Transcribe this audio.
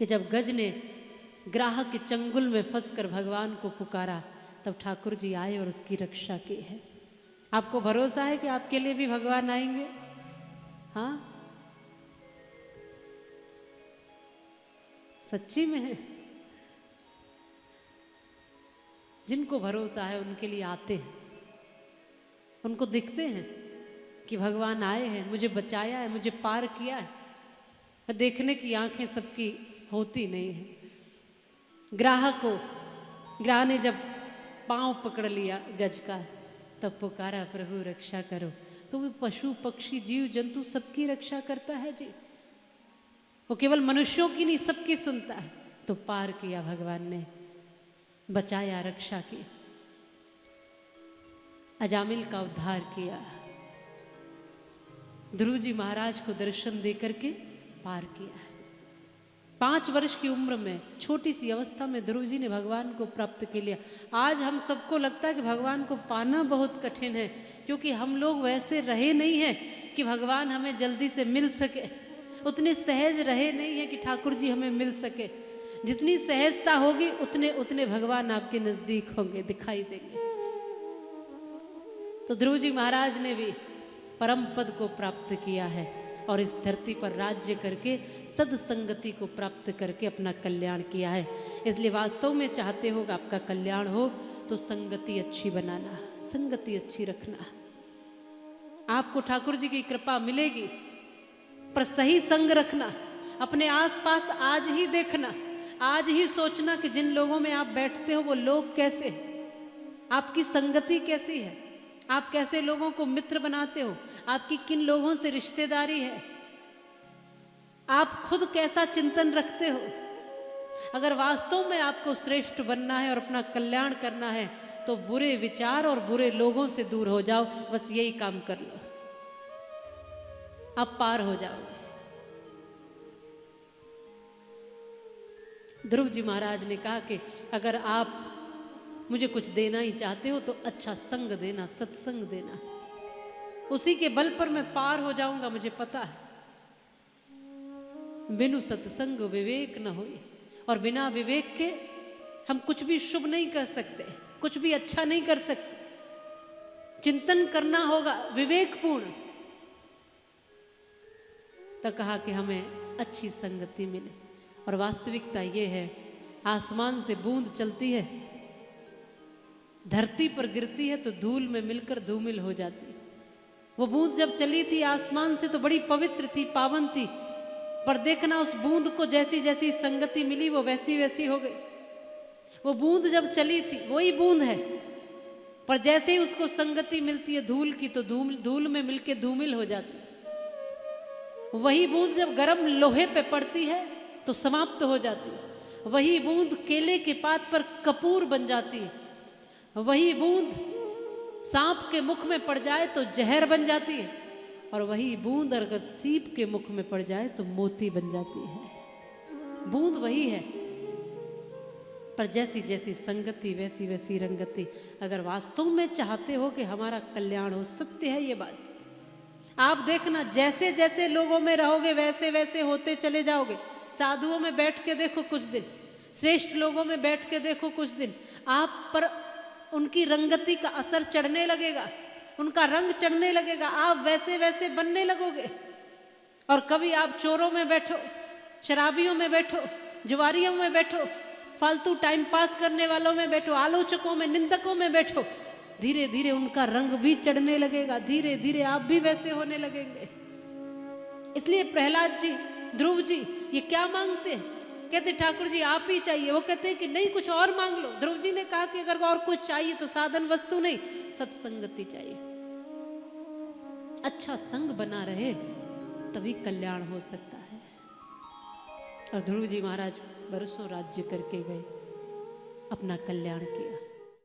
कि जब गज ने ग्राह के चंगुल में फंसकर भगवान को पुकारा, तब ठाकुर जी आए और उसकी रक्षा की है। आपको भरोसा है कि आपके लिए भी भगवान आएंगे? हाँ, सच्ची में है। जिनको भरोसा है उनके लिए आते हैं, उनको दिखते हैं कि भगवान आए हैं, मुझे बचाया है, मुझे पार किया है। देखने की आंखें सबकी होती नहीं है। ग्राह ने जब पांव पकड़ लिया गज का, तब पुकारा प्रभु रक्षा करो। तो वो पशु पक्षी जीव जंतु सबकी रक्षा करता है जी। वो केवल मनुष्यों की नहीं, सबकी सुनता है। तो पार किया भगवान ने, बचाया, रक्षा की, अजामिल का उद्धार किया। ध्रुव जी महाराज को दर्शन दे करके पार किया है। 5 वर्ष की उम्र में, छोटी सी अवस्था में ध्रुव जी ने भगवान को प्राप्त कर लिया। आज हम सबको लगता है कि भगवान को पाना बहुत कठिन है, क्योंकि हम लोग वैसे रहे नहीं हैं कि भगवान हमें जल्दी से मिल सके। उतने सहज रहे नहीं है कि ठाकुर जी हमें मिल सके। जितनी सहजता होगी उतने उतने भगवान आपके नजदीक होंगे, दिखाई देंगे। तो ध्रुव जी महाराज ने भी परम पद को प्राप्त किया है और इस धरती पर राज्य करके सदसंगति को प्राप्त करके अपना कल्याण किया है। इसलिए वास्तव में चाहते हो कि आपका कल्याण हो तो संगति अच्छी बनाना, संगति अच्छी रखना। आपको ठाकुर जी की कृपा मिलेगी, पर सही संग रखना। अपने आसपास आज ही देखना, आज ही सोचना कि जिन लोगों में आप बैठते हो वो लोग कैसे हैं, आपकी संगति कैसी है, आप कैसे लोगों को मित्र बनाते हो, आपकी किन लोगों से रिश्तेदारी है, आप खुद कैसा चिंतन रखते हो। अगर वास्तव में आपको श्रेष्ठ बनना है और अपना कल्याण करना है तो बुरे विचार और बुरे लोगों से दूर हो जाओ। बस यही काम कर लो, आप पार हो जाओगे। ध्रुव जी महाराज ने कहा कि अगर आप मुझे कुछ देना ही चाहते हो तो अच्छा संग देना, सत्संग देना। उसी के बल पर मैं पार हो जाऊंगा, मुझे पता है। बिनु सत्संग विवेक न होई, और बिना विवेक के हम कुछ भी शुभ नहीं कर सकते, कुछ भी अच्छा नहीं कर सकते। चिंतन करना होगा विवेकपूर्ण। तो कहा कि हमें अच्छी संगति मिले। और वास्तविकता ये है, आसमान से बूंद चलती है, धरती पर गिरती है तो धूल में मिलकर धूमिल हो जाती है। वो बूंद जब चली थी आसमान से तो बड़ी पवित्र थी, पावन थी, पर देखना उस बूंद को जैसी जैसी संगति मिली वो वैसी वैसी हो गई। वो बूंद जब चली थी वही बूंद है, पर जैसे ही उसको संगति मिलती है धूल की तो धूल में मिलके धूमिल हो जाती है। वही बूंद जब गर्म लोहे पे पड़ती है तो समाप्त हो जाती है। वही बूंद केले के पात पर कपूर बन जाती है। वही बूंद सांप के मुख में पड़ जाए तो जहर बन जाती है, और वही बूंद अगर सीप के मुख में पड़ जाए तो मोती बन जाती है। बूंद वही है, पर जैसी जैसी संगति वैसी वैसी रंगति। अगर वास्तव में चाहते हो कि हमारा कल्याण हो, सत्य है ये बात। आप देखना, जैसे जैसे लोगों में रहोगे वैसे वैसे होते चले जाओगे। साधुओं में बैठ के देखो कुछ दिन, श्रेष्ठ लोगों में बैठ के देखो कुछ दिन, आप पर उनकी रंगति का असर चढ़ने लगेगा, उनका रंग चढ़ने लगेगा, आप वैसे वैसे बनने लगोगे। और कभी आप चोरों में बैठो, शराबियों में बैठो, जुआरियों में बैठो, फालतू टाइम पास करने वालों में बैठो, आलोचकों में, निंदकों में बैठो, धीरे धीरे उनका रंग भी चढ़ने लगेगा, धीरे धीरे आप भी वैसे होने लगेंगे। इसलिए प्रहलाद जी, ध्रुव जी ये क्या मांगते हैं? कहते ठाकुर जी आप ही चाहिए। वो कहते हैं कि नहीं, कुछ और मांग लो। ध्रुव जी ने कहा कि अगर और कुछ चाहिए तो साधन वस्तु नहीं, सत्संगति चाहिए। अच्छा संग बना रहे तभी कल्याण हो सकता है। और ध्रुव जी महाराज बरसों राज्य करके गए, अपना कल्याण किया।